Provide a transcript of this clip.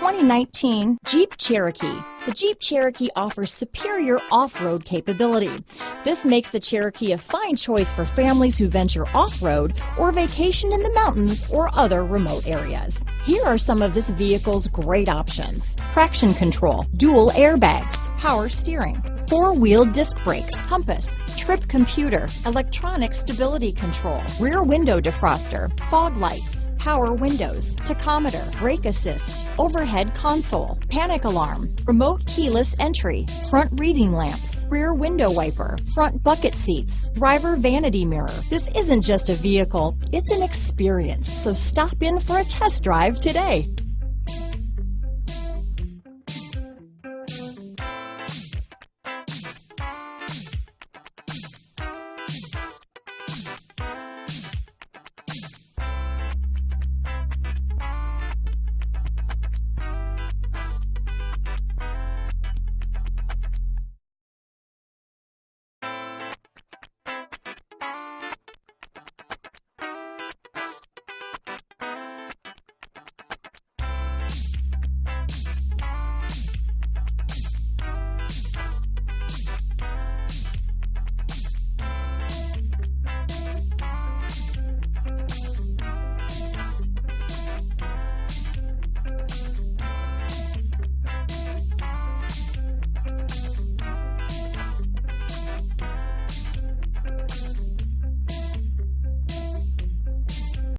2019 Jeep Cherokee. The Jeep Cherokee offers superior off-road capability. This makes the Cherokee a fine choice for families who venture off-road or vacation in the mountains or other remote areas. Here are some of this vehicle's great options: traction control, dual airbags, power steering, four-wheel disc brakes, compass, trip computer, electronic stability control, rear window defroster, fog lights, power windows, tachometer, brake assist, overhead console, panic alarm, remote keyless entry, front reading lamps, rear window wiper, front bucket seats, driver vanity mirror. This isn't just a vehicle, it's an experience. So stop in for a test drive today.